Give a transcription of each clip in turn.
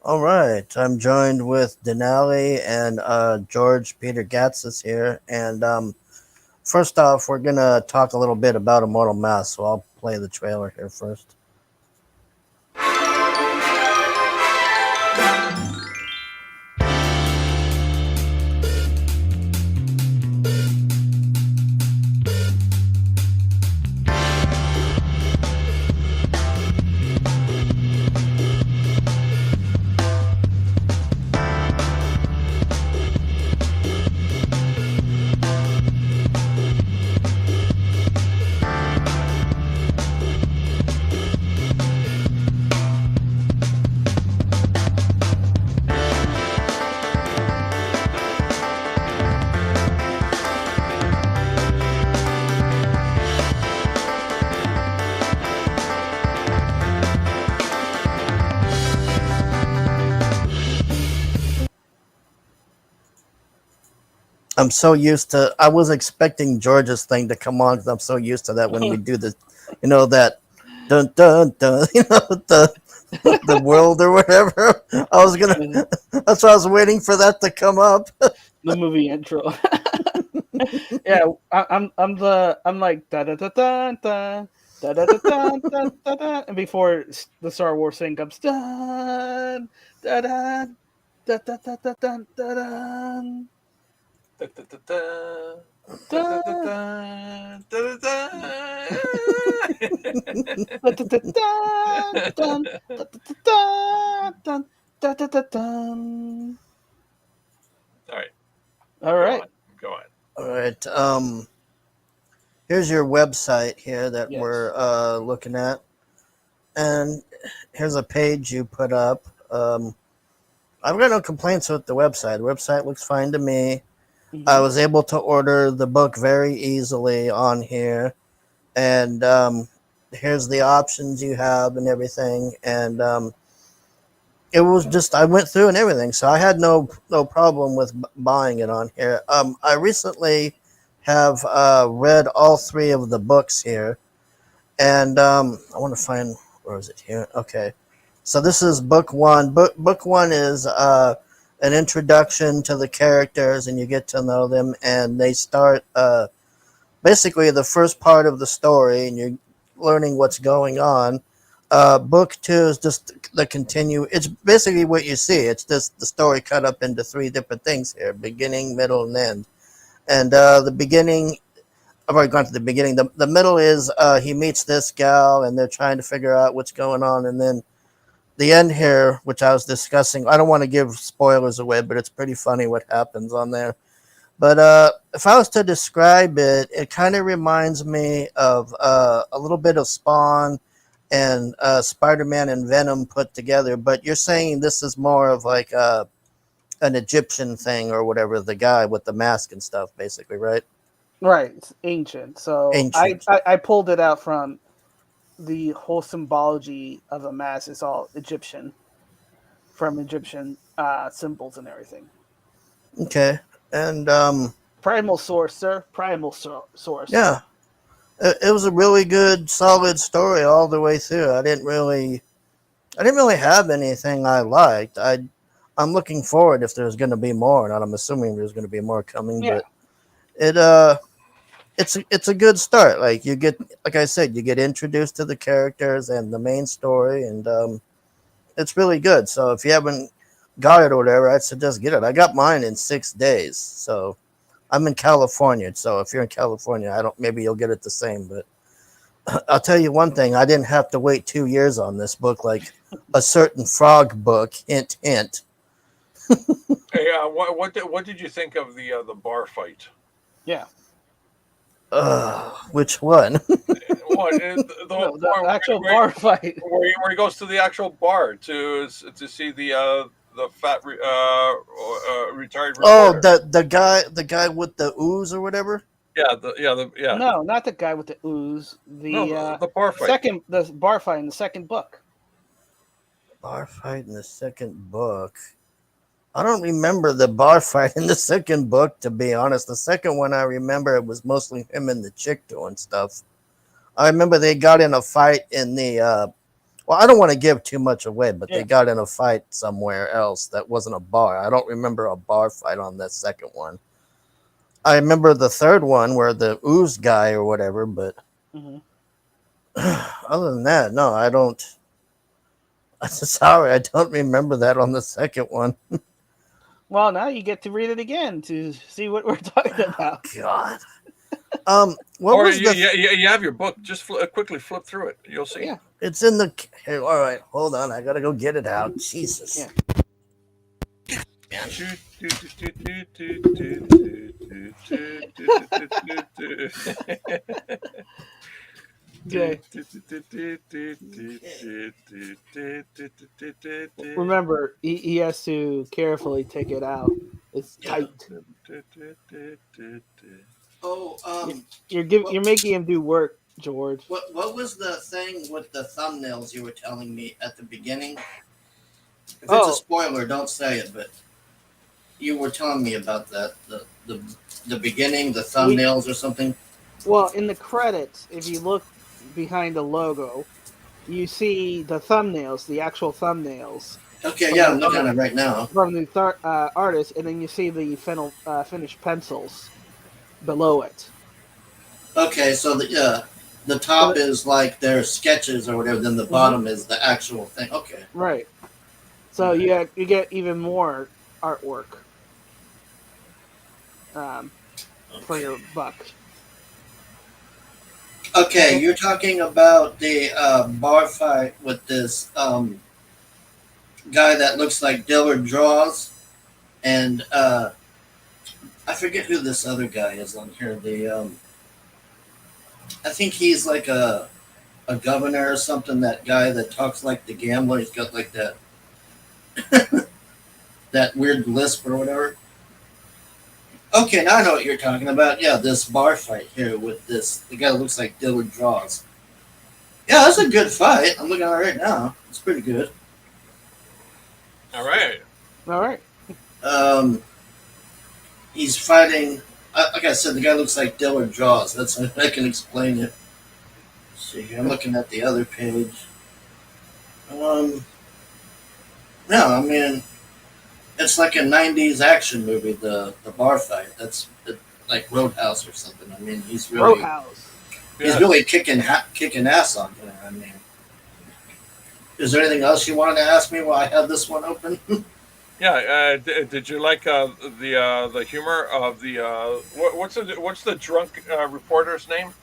All right, I'm joined with Denali and George Peter Gatz is here. And first off, we're gonna talk a little bit about Immortal Mass. So I'll play the trailer here first. I'm so used to. I was expecting George's thing to come on because I'm so used to that when we do the, that dun dun dun, the world or whatever. I was gonna. the That's why I was waiting for that to come up. movie intro. Yeah, I'm like da da da da da da da da da da da da, and before the Star Wars thing comes, dun da da da da da da da da da Da, da, da, da, da, da, da, da da, da, da da da da da da da da da da. All right, All go right. on, go on. All right. Here's your website here that we're Yes. looking at, and here's a page you put up. I've got no complaints with the website. The website looks fine to me. I Hmm. was able to order the book very easily on here, and here's the options you have and everything. And it was just I went through and everything, so I had no problem with buying it on here. I recently have read all three of the books here, and I want to find where is it here? Okay, so this is book one. Book one is an introduction to the characters, and you get to know them, and they start basically the first part of the story, and you're learning what's going on. Book two is just the continue. It's basically what you see. It's just the story cut up into three different things here: beginning, middle, and end. And the beginning, I've already gone to the beginning. The middle is he meets this gal, and they're trying to figure out what's going on. And then the end here, which I was discussing, I don't want to give spoilers away, but it's pretty funny what happens on there. But if I was to describe it, it kind of reminds me of a little bit of Spawn and Spider-Man and Venom put together. But you're saying this is more of like an Egyptian thing or whatever, the guy with the mask and stuff, basically, right? Right. It's ancient. So Ancient. I pulled it out from the whole symbology of a mass is all Egyptian, from Egyptian symbols and everything. Okay. And Primal source, sir. Primal source. yeah, it was a really good, solid story all the way through. I didn't really have anything I liked. I'm looking forward if there's going to be more, and I'm assuming there's going to be more coming. Yeah. But it it's a good start. Like you get, like I said, you get introduced to the characters and the main story, and it's really good. So if you haven't got it or whatever, I'd suggest get it. I got mine in 6 days, so I'm in California. So if you're in California, I don't. Maybe you'll get it the same. But I'll tell you one thing: I didn't have to wait 2 years on this book, like a certain frog book. Hint, hint. Hey, what did you think of the bar fight? Yeah. Which one? What the whole No, the point actual bar fight. where he goes to the actual bar to see the fat retired Oh, reporter. the guy with the ooze or whatever. Yeah. No, not the guy with the ooze. No, the bar fight. The bar fight in the second book. Bar fight in the second book. I don't remember the bar fight in the second book, to be honest. The second one I remember it was mostly him and the chick doing stuff. I remember they got in a fight in the Well, I don't want to give too much away, but Yeah. they got in a fight somewhere else that wasn't a bar. I don't remember a bar fight on that second one. I remember the third one where the ooze guy or whatever, but Hmm. other than that, no, I don't. I'm sorry, I don't remember that on the second one. Well, now you get to read it again to see what we're talking about. God. What Or was the? you have your book. Just quickly flip through it. You'll see. Yeah, It's in the. Hey, all right, hold on. I gotta go get it out. Jesus. yeah. Okay. Remember, he has to carefully take it out. It's Yeah. tight. Oh, You're making him do work, George. what was the thing with the thumbnails you were telling me at the beginning? If it's a Oh, spoiler, don't say it. But you were telling me about that the beginning, the we thumbnails or something. well in the credits, if you look behind the logo, you see the thumbnails, the actual thumbnails Okay, from yeah, the I'm looking at it right now. artist, and then you see the finished pencils below it. Okay, so the top is like their sketches or whatever. Then the bottom is the actual thing. Okay. Right. So you get even more artwork um, for Okay. your buck. Okay, you're talking about the bar fight with this guy that looks like Dillard Draws, and I forget who this other guy is on here. I think he's like a governor or something. That guy that talks like the gambler. He's got like that that weird lisp or whatever. Okay, now I know what you're talking about. Yeah, this bar fight here with the guy that looks like Dillard Draws. Yeah, that's a good fight. I'm looking at it right now. It's pretty good. All right. All right. Um, he's fighting. Like I said, the guy looks like Dillard Draws. That's I can explain it. Let's see here, I'm looking at the other page. Um, no, I mean it's like a '90s action movie. The bar fight. That's like Roadhouse or something. I mean, Roadhouse. he's really kicking ass on there. I mean, is there anything else you wanted to ask me while I had this one open? Yeah. Did you like the humor of the what's the drunk reporter's name?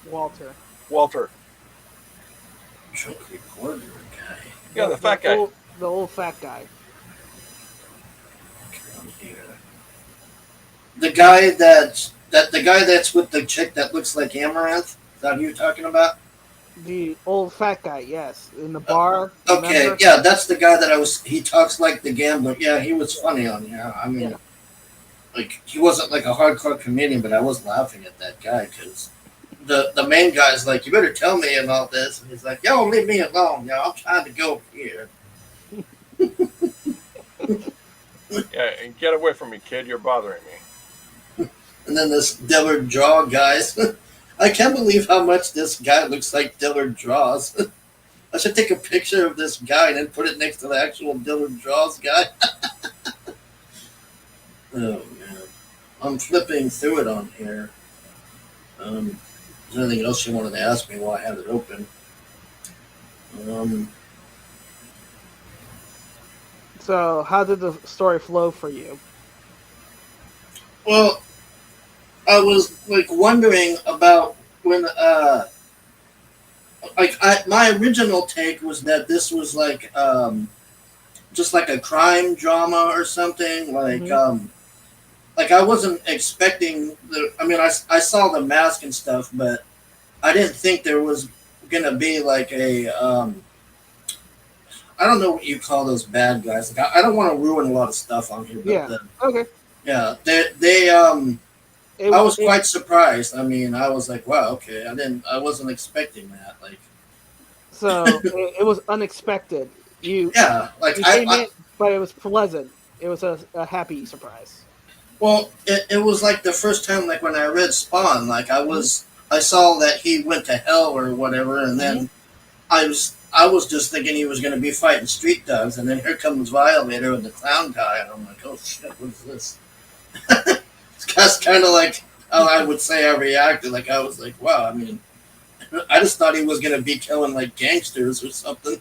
Walter. Walter. Drunk reporter guy. Yeah, the fat guy. The old fat guy. The guy the guy that's with the chick that looks like Amaranth. Is that who you're talking about? The old fat guy, yes, in the bar. Okay, remember? yeah, that's the guy that I was. He talks like the gambler. Yeah, he was funny on here. I mean, Yeah. like he wasn't like a hardcore comedian, but I was laughing at that guy because the main guy's like, "You better tell me about this," and he's like, "Yo, leave me alone. Yo, I'm trying to go here." Yeah, and get away from me, kid. You're bothering me. And then this Dillard Draw guys. I can't believe how much this guy looks like Dillard Draws. I should take a picture of this guy and then put it next to the actual Dillard Draws guy. Oh man, I'm flipping through it on here. Is there anything else you wanted to ask me while I had it open? So, how did the story flow for you? Well, I was like wondering about when my original take was that this was like just like a crime drama or something like I wasn't expecting I mean I saw the mask and stuff, but I didn't think there was gonna be like a I don't know what you call those bad guys. Like I don't want to ruin a lot of stuff on here, but Yeah. Okay. yeah, I was quite surprised. I mean, I was like, wow, okay. I wasn't expecting that. Like, So it was unexpected. yeah, like You came in, but it was pleasant. It was a happy surprise. well, it was like the first time, like when I read Spawn, like I saw that he went to hell or whatever, and then I was I was just thinking he was going to be fighting street dogs, and then here comes Violator and the clown guy, and I'm like, oh shit, what is this? That's kind of like how I would say I reacted. Like I was like, wow. I mean, I just thought he was going to be killing like gangsters or something.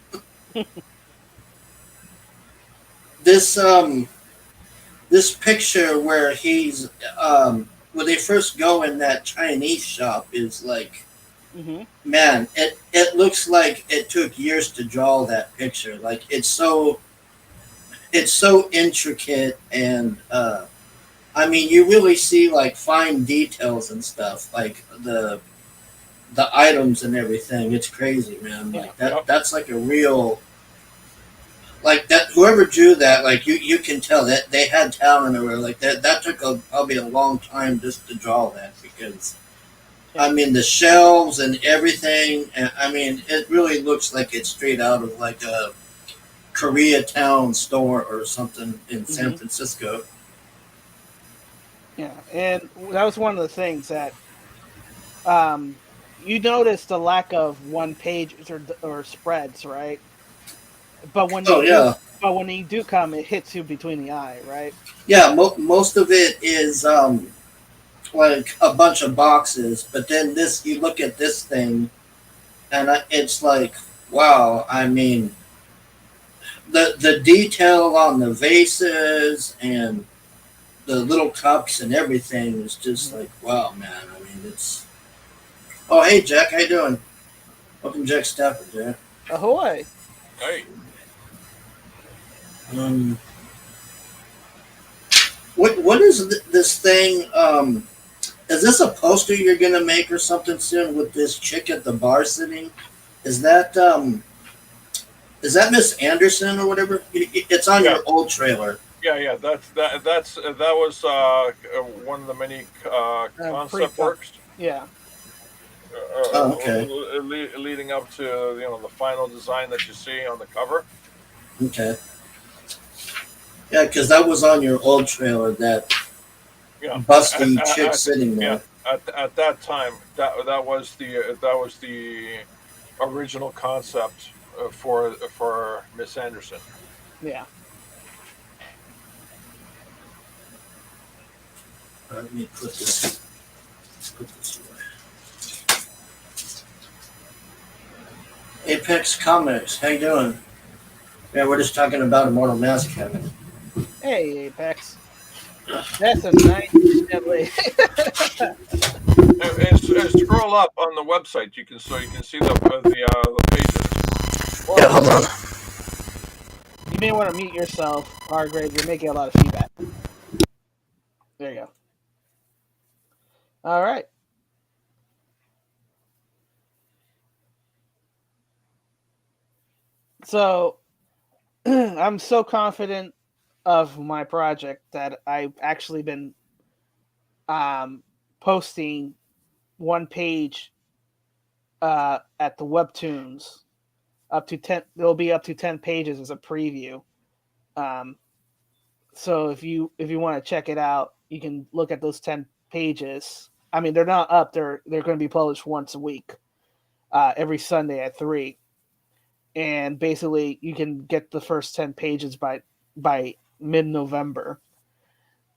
This this picture where he's when they first go in that Chinese shop is like, Mm-hmm. man, it looks like it took years to draw that picture. Like it's so intricate, and I mean you really see like fine details and stuff, like the items and everything. It's crazy, man. Yeah. Like that's like a real, like that whoever drew that, like you can tell that they had talent, or like that took probably a long time just to draw that, because Yeah. I mean the shelves and everything, and I mean it really looks like it's straight out of like a Koreatown store or something in San Mm-hmm. Francisco. Yeah, and that was one of the things that you notice the lack of one pages or spreads, right? But when Oh they do, yeah, but when they do come, it hits you between the eye, right? yeah. Most of it is like a bunch of boxes, but then this you look at this thing, and it's like, wow. I mean, the detail on the vases and the little cups and everything is just Mhm. like, wow, man. I mean, it's. Oh, hey, Jack, how you doing? Welcome, Jack Stafford, Jack. Ahoy! Hey, Um, what is this thing? Is this a poster you're gonna make or something soon with this chick at the bar sitting? Is that is that Miss Anderson or whatever? It's on yeah, your old trailer. yeah. That was one of the many Pre concept works yeah, Oh, okay, leading up to the final design that you see on the cover. okay, yeah, because that was on your old trailer. That Yeah, busty chick sitting yeah. there. At that time, that was the original concept for Miss Anderson. yeah. Let me put this away. Apex Comics, how you doing? Yeah, we're just talking about Immortal Mask, Kevin. Hey, Apex. That's a nice deadly. And scroll up on the website. You can see the pages. Yeah, Whoa! hold on. You may want to mute yourself, Hargrave. You're making a lot of feedback. There you go. All right. So I'm so confident of my project that I've actually been um, posting one page at the webtoons up to 10. There'll be up to 10 pages as a preview. um, so if you want to check it out, you can look at those 10 pages. I mean, they're not up, they're going to be published once a week, every Sunday at 3. And basically you can get the first 10 pages by mid-November.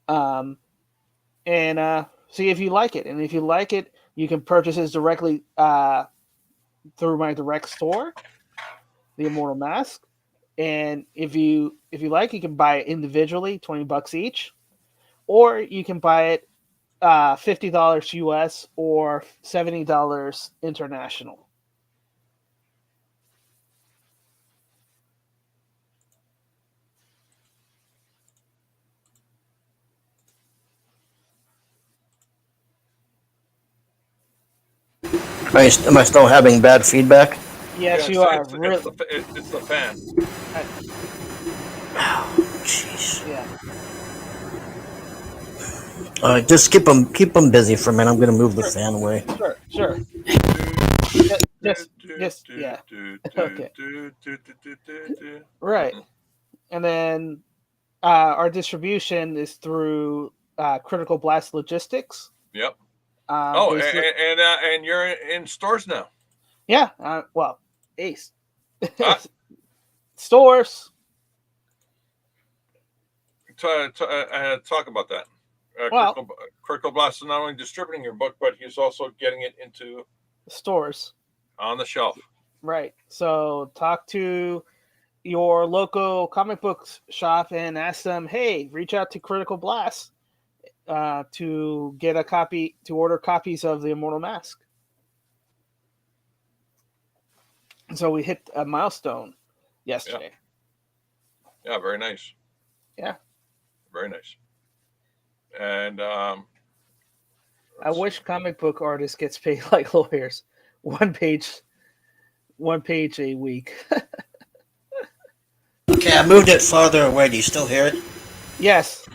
um, and see if you like it. And if you like it, you can purchase it directly through my direct store, the Immortal Mask. And if you like, you can buy it individually, $20 each, or you can buy it $50 US or $70 international. Am I still having bad feedback? Yes, Yeah, you are really. it's the fan. I, Jeez. yeah, Just keep them busy for a minute. I'm gonna move the sure, fan away. sure. Just yeah. Okay, right. And then our distribution is through Critical Blast Logistics. Yep. Oh, Basically, and you're in stores now. yeah. Well, Ace. Ah, Stores. talk about that. Well, Critical Blast is not only distributing your book, but he's also getting it into stores. on the shelf. Right. So talk to your local comic book shop and ask them, hey, reach out to Critical Blast to get a copy, to order copies of the Immortal Mask. So we hit a milestone Yeah, yesterday. yeah, very nice, Yeah. very nice. And I let's see. wish comic book artists gets paid like lawyers. One page, one page a week. Okay, I moved it farther away. Do you still hear it? Yes,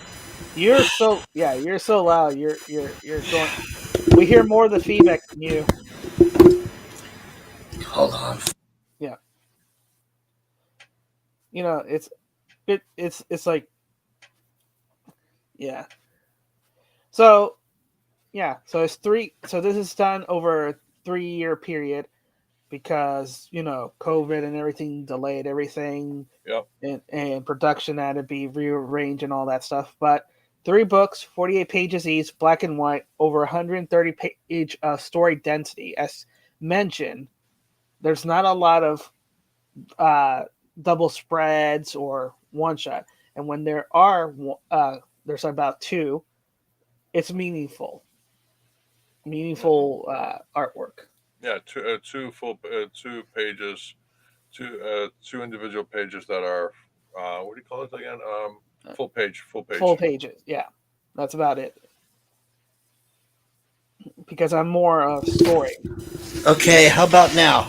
you're so loud. You're going. We hear more of the feedback than you. Hold on. Yeah, it's like yeah. So yeah, so it's three. So this is done over a 3 year period because COVID and everything delayed everything, Yep. and production had to be rearranged and all that stuff. But 3 books, 48 pages each, black and white, over 130 page story density. As mentioned, there's not a lot of uh, double spreads or one shot, and when there are, there's about two. It's Hmm. artwork. Yeah, two full 2 pages, two individual pages that are what do you call it again? Full Full page. pages, yeah, that's about it. Because I'm more of story. Okay, how about now?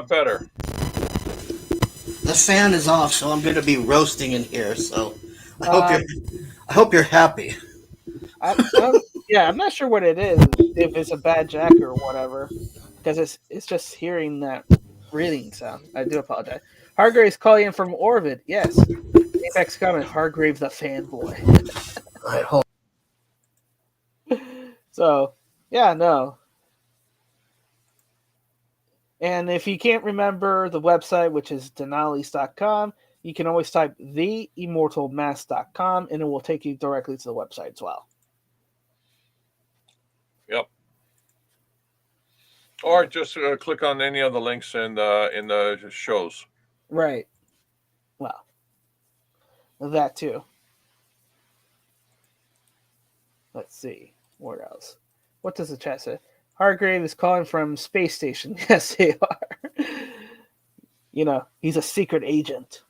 Better. The fan is off, so I'm going to be roasting in here. So I hope you're Um, I hope you're happy. yeah, I'm not sure what it is. If it's a bad jack or whatever, because it's just hearing that breathing sound. I do apologize. Hargrave's calling in from Orvid. Yes, Apex comment. Hargrave the fanboy. All right, hold. So yeah, no. And if you can't remember the website, which is denali's.com, you can always type theimmortalmask.com and it will take you directly to the website as well. Yep. Or just click on any of the links in the shows. Right. Well, that too. Let's see. What else? What does the chat say? Hargrave is calling from space station. Yes, they are. He's a secret agent.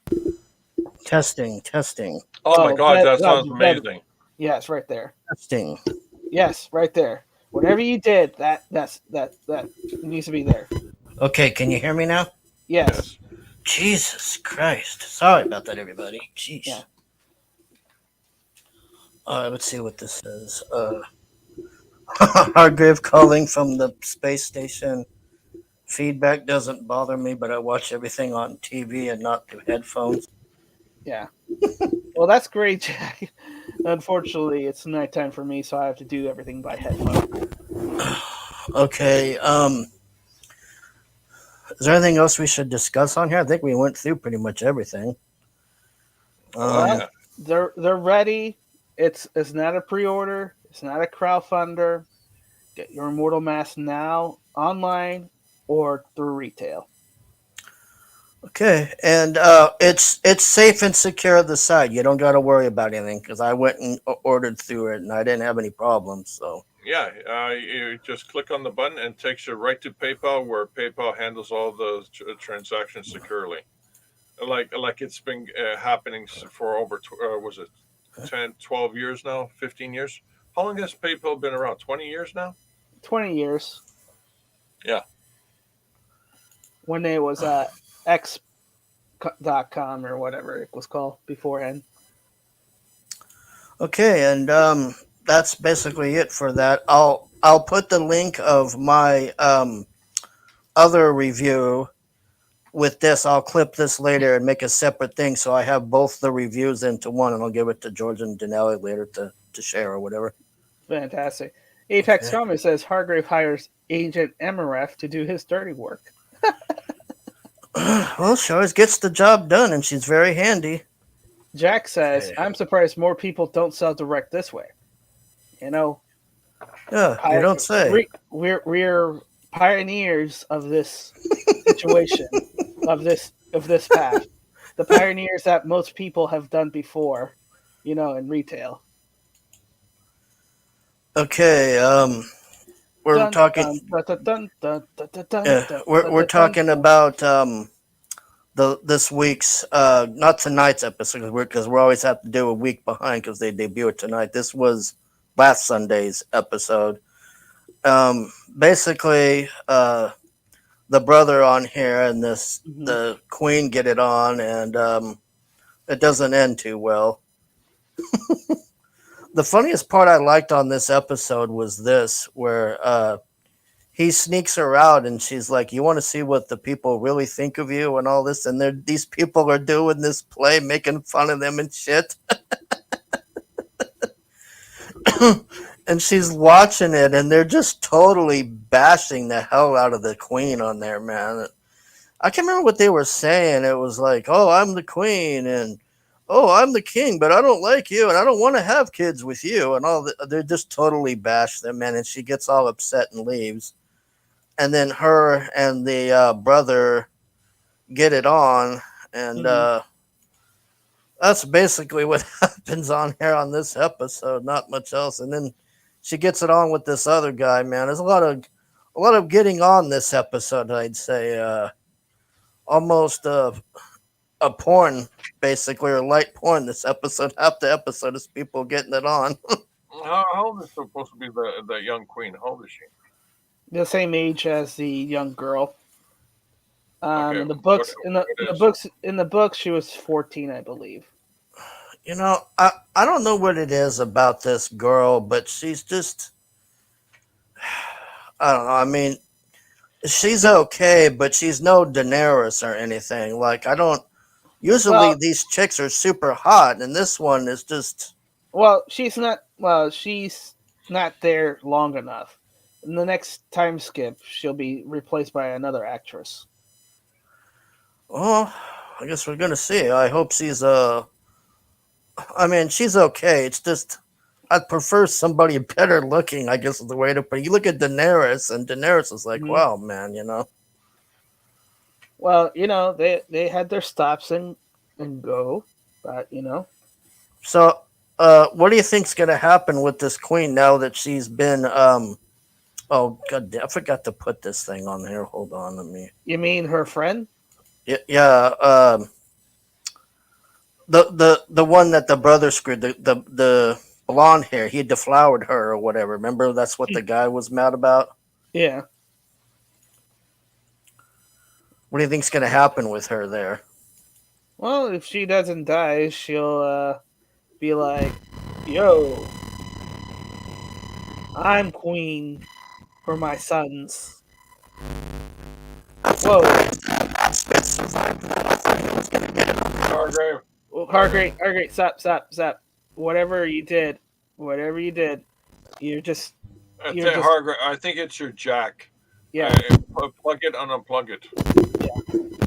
Testing, testing, Oh my Oh, God, that that sounds better. amazing. Yes, right there. testing. Yes, right there. Whatever you did, that needs to be there. Okay, can you hear me now? Yes. Yes. Jesus Christ! Sorry about that, everybody. Yeah. Jeez. Let's see what this says. Hargrave calling from the space station. Feedback doesn't bother me, but I watch everything on TV and not through headphones. Yeah. Well, that's great, Jack. Unfortunately, it's nighttime for me, so I have to do everything by headphone. Okay. Is there anything else we should discuss on here? I think we went through pretty much everything. Oh Um, Well, yeah. they're ready. It's not a pre-order. It's not a crowdfunder. Get your Immortal Mask now online or through retail. okay, and it's safe and secure at the site. You don't got to worry about anything because I went and ordered through it and I didn't have any problems. So Yeah, you just click on the button and it takes you right to PayPal, where PayPal handles all the transactions securely. Like it's been happening for over was it 10, 12 years now, 15 years? How long has PayPal been around? 20 years now? 20 years Yeah. when it was X.com or whatever it was called beforehand. okay, and that's basically it for that. I'll put the link of my other review with this. I'll clip this later and make a separate thing so I have both the reviews into one, and I'll give it to George and Denali later to share or whatever. Fantastic. Apex Okay. Comment says Hargrave hires Agent Emereth to do his dirty work. Well, she always gets the job done, and she's very handy. Jack says, Okay. "I'm surprised more people don't sell direct this way. You know, Yeah, you pi- don't say. we're pioneers of this situation, of this path. The pioneers that most people have done before, in retail." Okay, we're Dun talking. dun dun dun dun dun dun dun dun Yeah, dun we're dun dun talking dun. about the this week's not tonight's episode because we always have to do a week behind because they debut it tonight. This was last Sunday's episode. Basically, the brother on here and Mhm. the queen get it on, and it doesn't end too well. The funniest part I liked on this episode was this, where he sneaks her out, and she's like, "You want to see what the people really think of you and all this?" And these people are doing this play, making fun of them and shit. And she's watching it, and they're just totally bashing the hell out of the queen on there, man. I can't remember what they were saying. It was like, "Oh, I'm the queen," and "Oh, I'm the king, but I don't like you, and I don't want to have kids with you," and they're just totally bash them, man. And she gets all upset and leaves. And then her and the brother get it on, and Mhm. that's basically what happens on here on this episode. Not much else. And then she gets it on with this other guy. Man, there's a lot of getting on this episode. I'd say almost a porn, basically, or light porn. This episode, half the episode is people getting it on. How old is supposed to be the young queen? How old is she? The same age as the young girl. Okay, In the what books, in the what in the is? books, in the books, she was 14, I believe. I don't know what it is about this girl, but she's just I don't know. I mean, she's okay, but she's no Daenerys or anything. Like I don't. Usually Well, these chicks are super hot, and this one is just. well, she's not. Well, she's not there long enough. In the next time skip, she'll be replaced by another actress. Well, I guess we're gonna see. I hope she's I mean, she's okay. It's just I'd prefer somebody better looking. I guess is the way to put it. You look at Daenerys, and Daenerys is like, Hmm. wow, man, you know. Well, they had their stops and go, but So, what do you think's gonna happen with this queen now that she's been Oh god, I forgot to put this thing on here. Hold on, let me. you mean her friend? Yeah, yeah. The one that the brother screwed, the blonde hair, he deflowered her or whatever. Remember, that's what the guy was mad about. Yeah. What do you think's gonna happen with her there? Well, if she doesn't die, she'll be like, "Yo, I'm queen for my sons." Whoa, Hargrave. Hargrave, stop. Whatever you did, you're just, I you're think just, Hargrave. I think it's your jack. yeah, Plug it and unplug it. yeah.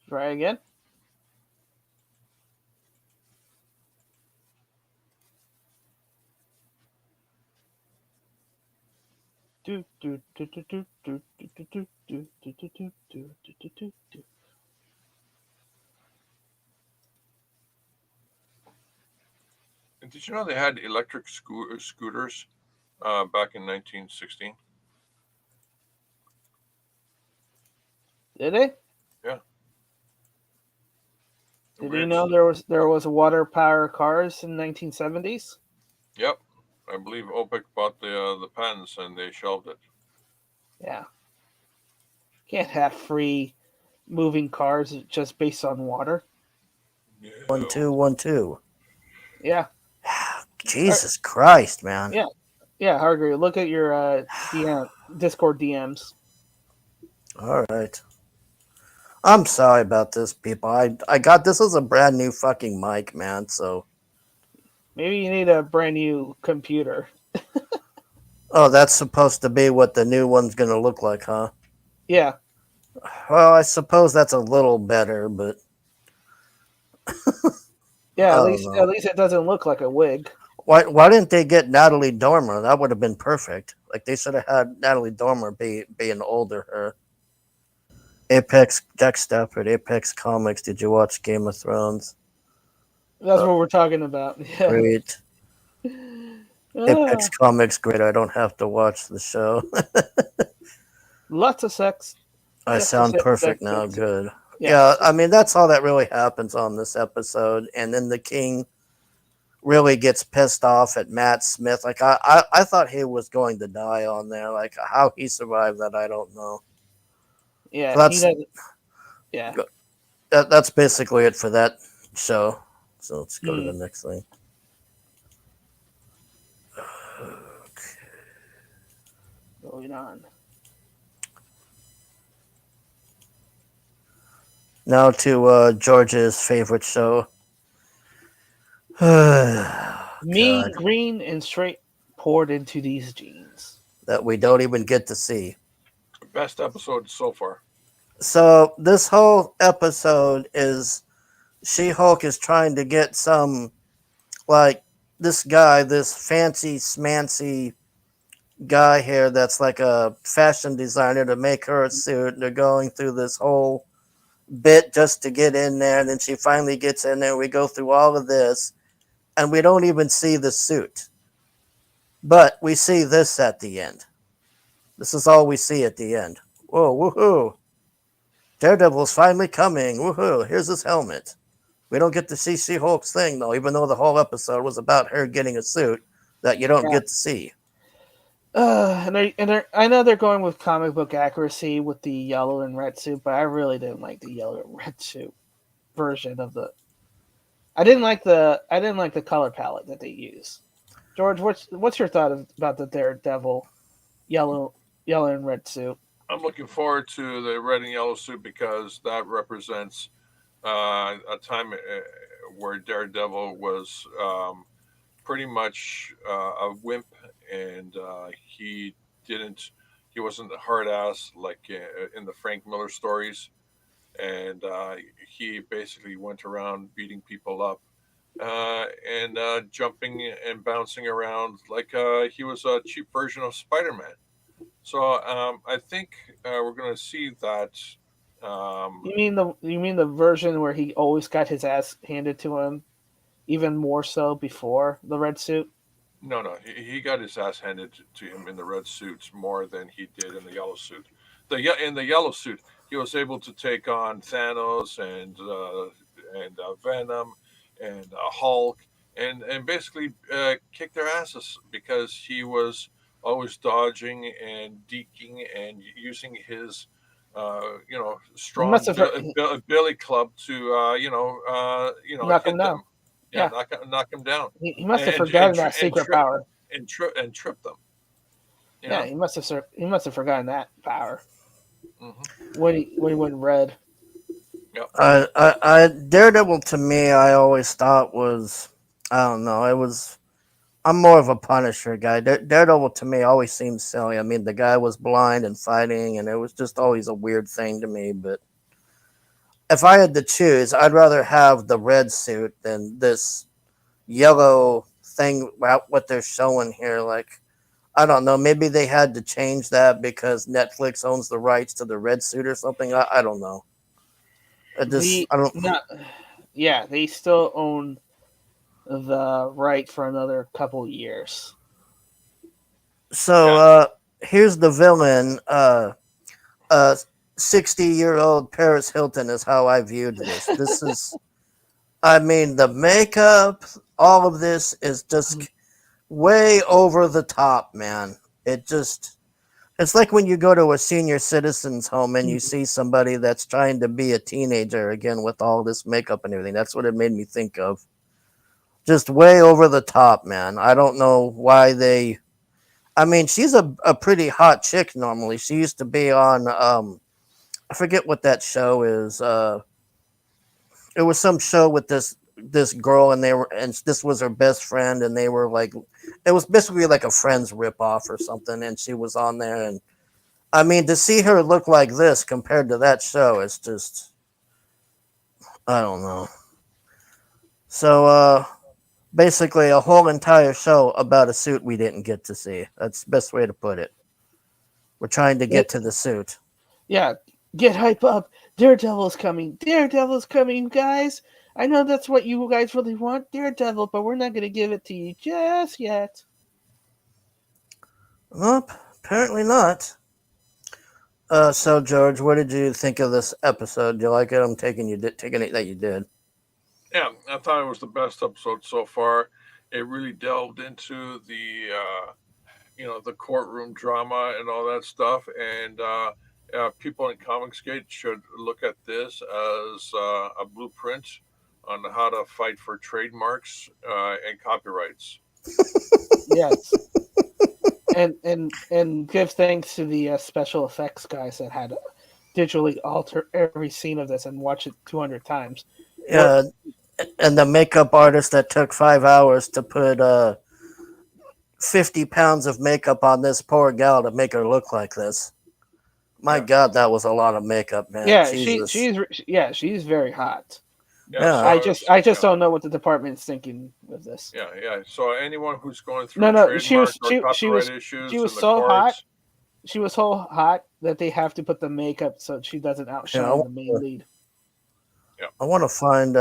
Try again. Do do do do do do do do do do do do do do do do do. And did you know they had electric scooters back in 1916? Did they? Yeah, Did you weird. know there was water power cars in 1970s? Yep, I believe OPEC bought the patents and they shelved it. Yeah. Can't have free moving cars just based on water. One No. two 1 2. Yeah. Or- Jesus Christ, man. yeah. Yeah, Hargreaves, look at your Discord DMs. All right. I'm sorry about this, people. I got this is a brand new fucking mic, man. So Maybe you need a brand new computer. Oh, that's supposed to be what the new one's gonna look like, huh? Yeah, Well, I suppose that's a little better, but yeah. I don't know. At least it doesn't look like a wig. Why didn't they get Natalie Dormer? That would have been perfect. Like they should have had Natalie Dormer be an older her. Apex Jack Stafford, Apex Comics. Did you watch Game of Thrones? That's Uh, what we're talking about. Yeah. Great. Apex Ah, Comics, great. I don't have to watch the show. lots of sex. I Just a sound perfect sex. now. Good. Yeah, Yes. I mean that's all that really happens on this episode, and then the king really gets pissed off at Matt Smith. Like I thought he was going to die on there. Like how he survived that, I don't know. Yeah. So He doesn't. Yeah. that's basically it for that show. So let's go to Hmm. the next thing. Going on. Now to George's favorite show. God, Mean, green, and straight poured into these jeans. that we don't even get to see. Best episode so far. So this whole episode is She-Hulk is trying to get some like this guy, this fancy smancy guy here that's like a fashion designer to make her a suit. They're going through this whole bit just to get in there, and then she finally gets in there. We go through all of this, and we don't even see the suit. But we see this at the end. This is all we see at the end. Whoa, woohoo! Daredevil's finally coming. Woohoo! Here's his helmet. We don't get to see She-Hulk's thing though, even though the whole episode was about her getting a suit that you don't Yeah. get to see. I know they're going with comic book accuracy with the yellow and red suit, but I really didn't like the yellow and red suit version of the. I didn't like the color palette that they use. George, what's your thought about the Daredevil yellow and red suit? I'm looking forward to the red and yellow suit because that represents a time where Daredevil was pretty much a wimp, and didn't he wasn't a hard ass like in the Frank Miller stories, and he basically went around beating people up and jumping and bouncing around like he was a cheap version of Spider-Man. So I think we're going to see that. Um, You mean the version where he always got his ass handed to him, even more so before the red suit? no, no, he got his ass handed to him in the red suit more than he did in the yellow suit. In the yellow suit, he was able to take on Thanos and Venom and Hulk and basically kick their asses because he was always dodging and deking and using his He must strong have billy club to knocked him hit down. them, yeah, Yeah, knock them down he must have and forgotten that secret power. trip them. You Yeah, know. he must have forgotten that power Hmm. when he went red. Yep. Daredevil to me, I always thought was, I don't know, it was, I'm more of a Punisher guy. Daredevil to me always seemed silly. I mean, the guy was blind and fighting, and it was just always a weird thing to me. But if I had to choose, I'd rather have the red suit than this yellow thing. What they're showing here, like I don't know. Maybe they had to change that because Netflix owns the rights to the red suit or something. I don't know. The I don't. not Yeah, they still own the right for another couple years. So Yeah. here's the villain. Uh, 60-year-old Paris Hilton is how I viewed this. This is, I mean, the makeup, all of this is just way over the top, man. It just, it's like when you go to a senior citizens home and you see somebody that's trying to be a teenager again with all this makeup and everything. That's what it made me think of. Just way over the top, man. I don't know why they. I mean, she's a pretty hot chick normally. She used to be on I forget what that show is. It was some show with this this girl, and this was her best friend, and they were like, it was basically like a Friends ripoff or something, and she was on there, and I mean, to see her look like this compared to that show, it's just, I don't know. So, basically, a whole entire show about a suit we didn't get to see. That's the best way to put it. We're trying to get It, to the suit. yeah, get hype up. Daredevil's coming. Daredevil's coming, guys. I know that's what you guys really want, Daredevil, but we're not going to give it to you just yet. Nope, apparently not. So George, what did you think of this episode? Do you like it? I'm taking it that you did. Yeah, I thought it was the best episode so far. It really delved into the courtroom drama and all that stuff, and people in Comicsgate should look at this as a blueprint on how to fight for trademarks and copyrights. Yes. And give thanks to the special effects guys that had to digitally alter every scene of this and watch it 200 times. Yeah, and the makeup artist that took 5 hours to put 50 pounds of makeup on this poor gal to make her look like this. My Yeah, God, that was a lot of makeup, man. Yeah, Jesus. she's very hot. yeah. Yeah. I just don't know what the department's thinking with this. Yeah. So anyone who's going No, through no, she trademark was or copyright issues she in was the so hot. courts, She was so hot that they have to put the makeup so she doesn't Yeah, outshine the main lead. I want to find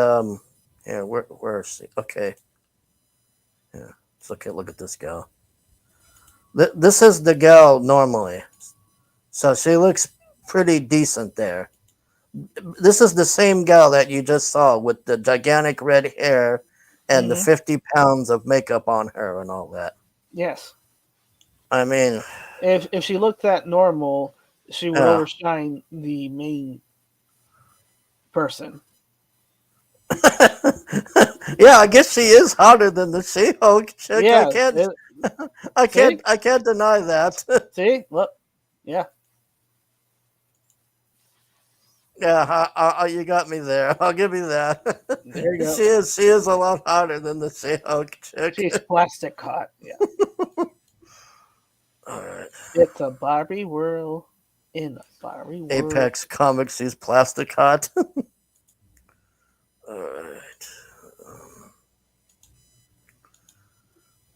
yeah, where is she? Okay. Yeah. Look at this gal. This is the gal normally. So she looks pretty decent there. This is the same gal that you just saw with the gigantic red hair and the Mhm. 50 pounds of makeup on her and all that. Yes. I mean, If she looked that normal, she would yeah. overshine the main person. Yeah, I guess she is hotter than the She-Hulk chick. Yeah. See? I can't deny that. See? Look. Yeah. Yeah, you got me there. I'll give you that. There you go. She is a lot hotter than the She-Hulk chick. She's plastic hot. Yeah. All right. It's a Barbie world in a Barbie world. Apex Comics, she's plastic hot. All right.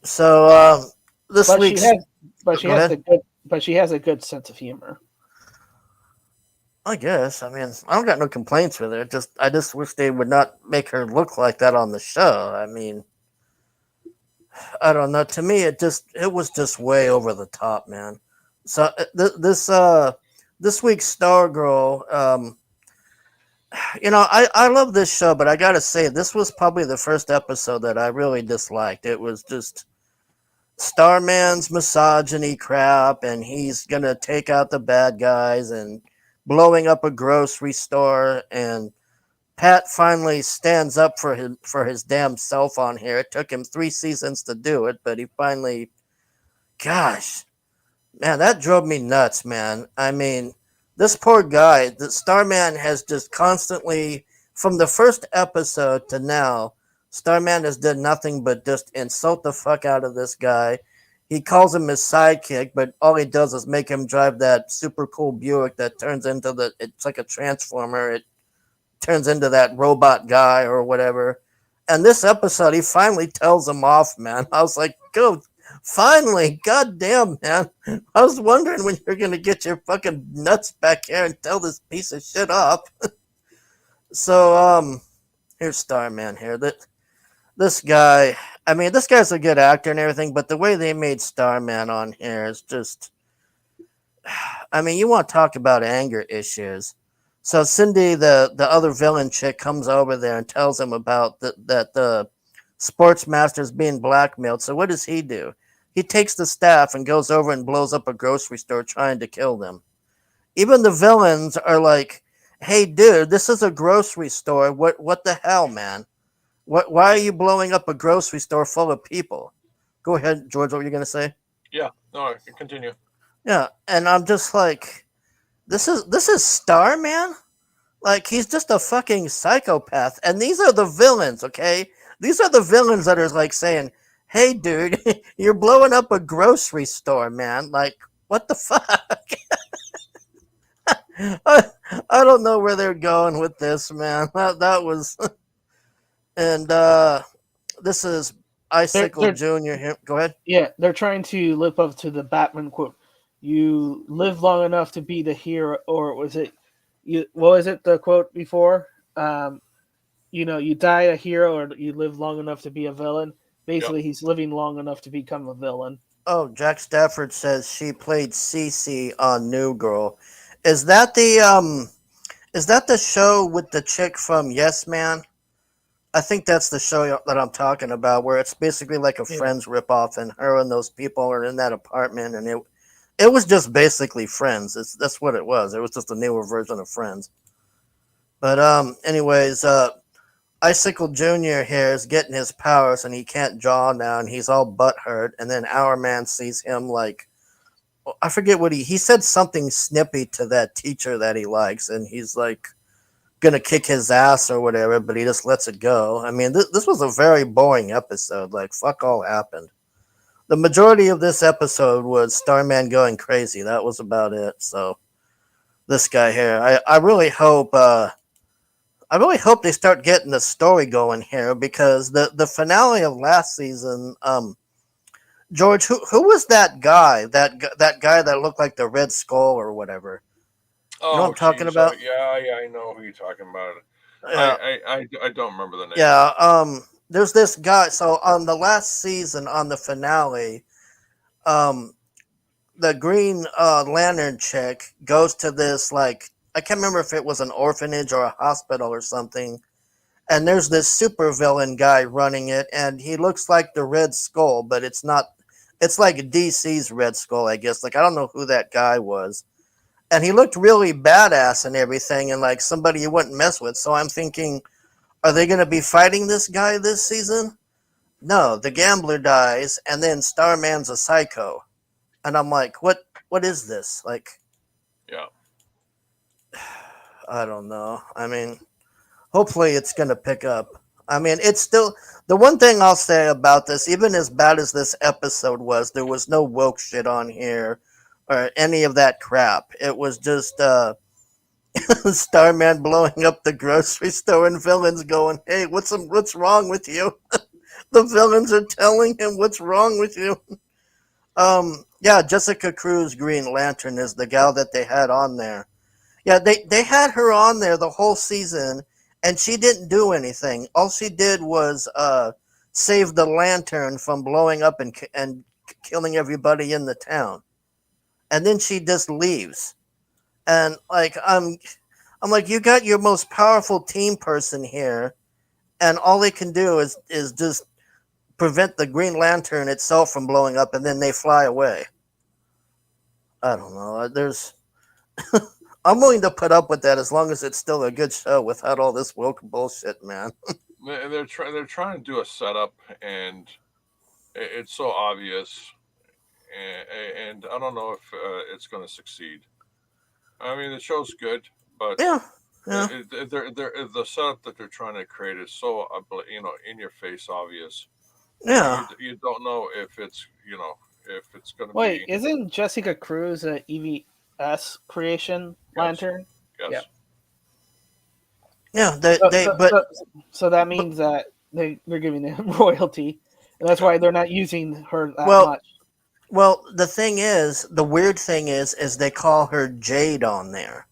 So this But week's she has go ahead. she has a good sense of humor. I guess. I mean, I don't got no complaints with her. I just wish they would not make her look like that on the show. I mean, I don't know. To me, it was just way over the top, man. So this week's Stargirl, I love this show, but I gotta say this was probably the first episode that I really disliked. It was just Starman's misogyny crap, and he's gonna take out the bad guys and blowing up a grocery store, and Pat finally stands up for his damn self on here. It took him 3 seasons to do it, but he finally, gosh, man, that drove me nuts, man. I mean, this poor guy, the Starman has just constantly, from the first episode to now, Starman has done nothing but just insult the fuck out of this guy. He calls him his sidekick, but all he does is make him drive that super cool Buick that turns into it's like a transformer. It turns into that robot guy or whatever. And this episode, he finally tells him off, man. I was like, go, finally, goddamn, man. I was wondering when you're going to get your fucking nuts back here and tell this piece of shit off. So, here's Starman here. This guy, I mean, this guy's a good actor and everything, but the way they made Starman on here is just, I mean, you want to talk about anger issues. So Cindy, the other villain chick, comes over there and tells him about that the sports master's being blackmailed. So what does he do? He takes the staff and goes over and blows up a grocery store trying to kill them. Even the villains are like, hey, dude, this is a grocery store. What the hell, man? Why are you blowing up a grocery store full of people? Go ahead, George, what were you going to say? Yeah, no, continue. Yeah, and I'm just like, this is Starman? Like he's just a fucking psychopath. And these are the villains, okay? These are the villains that are like saying, "Hey, dude, you're blowing up a grocery store, man. Like, what the fuck?" I, I don't know where they're going with this, man. That was, and this is Icicle They're Junior here. Go ahead. Yeah, they're trying to live up to the Batman quote. You live long enough to be the hero, or was it you? What was it the quote before? Um, you die a hero, or you live long enough to be a villain. Yep. Basically, he's living long enough to become a villain. Oh, Jack Stafford says she played Cece on New Girl. Is that the Is that the show with the chick from Yes Man? I think that's the show that I'm talking about, where it's basically like a Yeah, Friends ripoff, and her and those people are in that apartment, and it was just basically Friends. That's what it was. It was just a newer version of Friends. But anyways, Icicle Junior here is getting his powers, and he can't draw now, and he's all butt hurt. And then Our Man sees him like, I forget what he said something snippy to that teacher that he likes, and he's like gonna kick his ass or whatever, but he just lets it go. I mean, this was a very boring episode. Like, fuck all happened. The majority of this episode was Starman going crazy. That was about it. So this guy here, I really hope they start getting the story going here, because the finale of last season, George, who was that guy? That guy that looked like the Red Skull or whatever. You know what Oh, I'm talking geez. about? Yeah, I know who you're talking about. Yeah. I don't remember the name. Yeah, there's this guy. So on the last season, on the finale, um, the Green Lantern chick goes to this, like, I can't remember if it was an orphanage or a hospital or something. And there's this supervillain guy running it, and he looks like the Red Skull, but it's not. It's like DC's Red Skull, I guess. Like, I don't know who that guy was, and he looked really badass and everything, and like somebody you wouldn't mess with. So I'm thinking, are they going to be fighting this guy this season? No, the gambler dies, and then Starman's a psycho, and I'm like, what? What is this? Like, Yeah. I don't know. I mean, hopefully it's going to pick up. I mean, it's still the one thing I'll say about this, even as bad as this episode was, there was no woke shit on here or any of that crap. It was just Starman blowing up the grocery store and villains going, "Hey, what's wrong with you?" The villains are telling him what's wrong with you. Yeah, Jessica Cruz Green Lantern is the gal that they had on there. Yeah, they had her on there the whole season, and she didn't do anything. All she did was save the lantern from blowing up and killing everybody in the town, and then she just leaves. And like I'm like, you got your most powerful team person here, and all they can do is just prevent the Green Lantern itself from blowing up, and then they fly away. I don't know. There's I'm willing to put up with that as long as it's still a good show without all this woke bullshit, man. They're trying to do a setup, and it's so obvious, and I don't know if it's going to succeed. I mean, the show's good, but Yeah, yeah, the setup that they're trying to create is so in your face obvious. yeah. You don't know if it's if it's going to wait, be. isn't Jessica Cruz a EVS creation Yes, lantern? Yeah. yes. Yeah, So they so so, so that but means that they're giving them royalty, and that's Yeah. why they're not using her that well, much. the thing is, the weird thing is they call her Jade on there,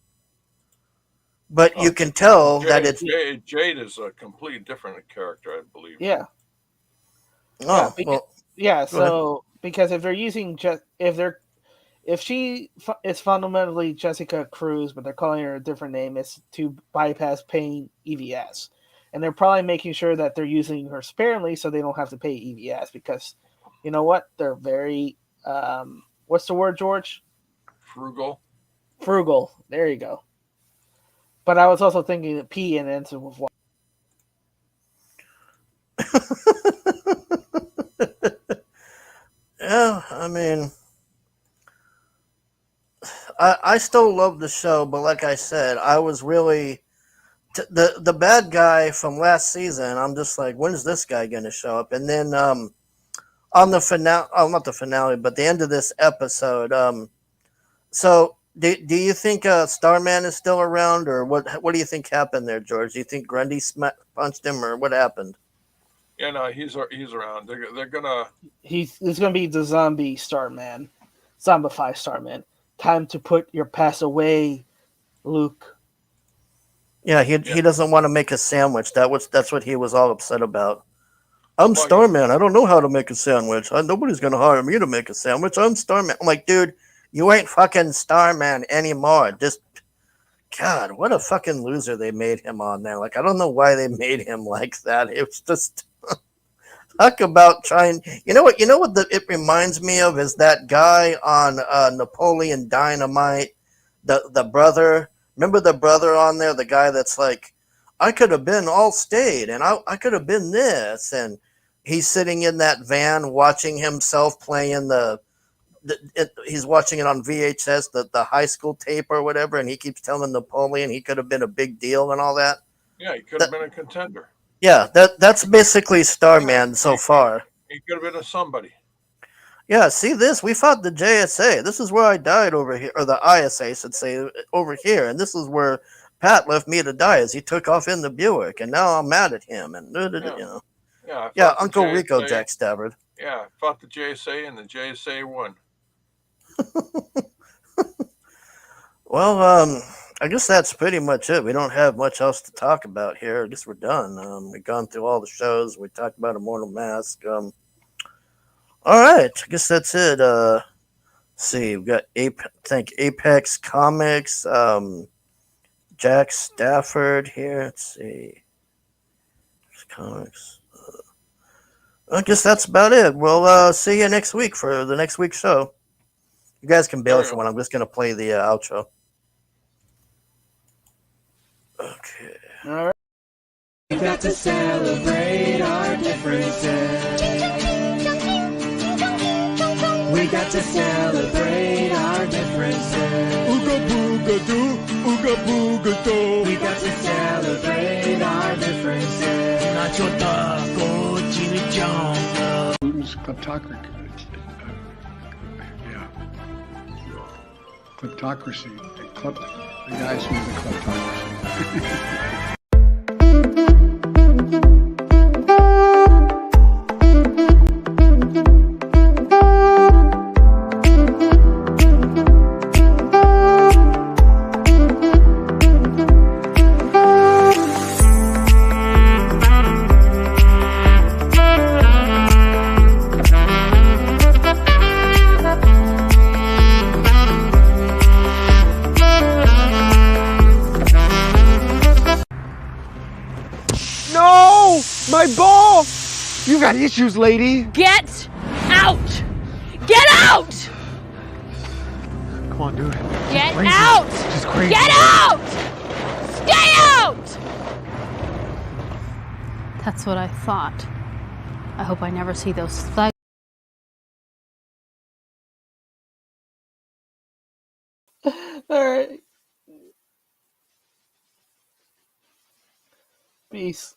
but Oh, you can tell that Jade, it's Yeah, Jade is a completely different character, I believe. yeah, yeah. oh well. Yeah. Go ahead. So because if they're using if she is fundamentally Jessica Cruz, but they're calling her a different name, it's to bypass paying EVS, and they're probably making sure that they're using her sparingly so they don't have to pay EVS because, you know what, they're very what's the word, George? Frugal. Frugal. There you go. But I was also thinking that P and ends with Y. Yeah, I mean, I still love the show, but like I said, I was really the bad guy from last season. I'm just like, when is this guy going to show up? And then on the finale, oh, not the finale, but the end of this episode. So do you think Starman is still around, or what do you think happened there, George? Do you think Grundy punched him, or what happened? Yeah, no, he's around. They're gonna. It's gonna be the zombie Starman, zombified Starman. Time to put your past away, Luke. Yeah, he doesn't want to make a sandwich. That's what he was all upset about. I'm Starman. I don't know how to make a sandwich. Nobody's gonna hire me to make a sandwich. I'm Starman. I'm like, dude, you ain't fucking Starman anymore. Just God, what a fucking loser they made him on there. Like, I don't know why they made him like that. It was just talk about trying. You know what? It reminds me of is that guy on Napoleon Dynamite, the brother. Remember the brother on there, the guy that's like, I could have been Allstate, and I could have been this, and he's sitting in that van watching himself playing he's watching it on VHS, the high school tape or whatever, and he keeps telling Napoleon he could have been a big deal and all that. Yeah, he could have been a contender. Yeah, that's basically Starman so far. He could have been a somebody. Yeah, see this? We fought the JSA. This is where I died over here, or the ISA, I should say, over here. And this is where Pat left me to die as he took off in the Buick. And now I'm mad at him. And, you know. Yeah, Uncle Rico Jack Stabbard. Yeah, fought the JSA and the JSA won. Well, I guess that's pretty much it. We don't have much else to talk about here. I guess we're done. We've gone through all the shows. We talked about Immortal Mask. All right, I guess that's it. See, we've got Apex Comics, Jack Stafford here. Let's see, comics. I guess that's about it. We'll see you next week for the next week's show. You guys can bail if you want. I'm just gonna play the outro. Okay. All right. We got to celebrate our differences. We got to celebrate our differences. Ooga booga doo, ooga booga doo. We got to celebrate our differences. Putin's kleptocracy. Yeah. Kleptocracy. The guys who are the kleptocracy. No! My ball! You got issues, lady. Get out! Get out! Come on, dude. Get out! She's crazy. Get out! Stay out! That's what I thought. I hope I never see those thugs. All right. Peace.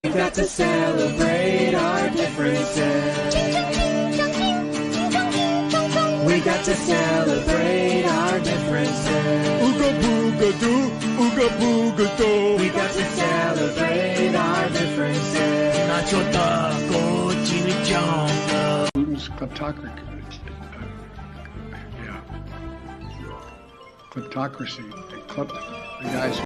We got to celebrate our differences. We got to celebrate our differences. Ooga booga doo, ooga booga doo. We got to celebrate our differences. Putin's kleptocracy. Yeah. Kleptocracy. The guys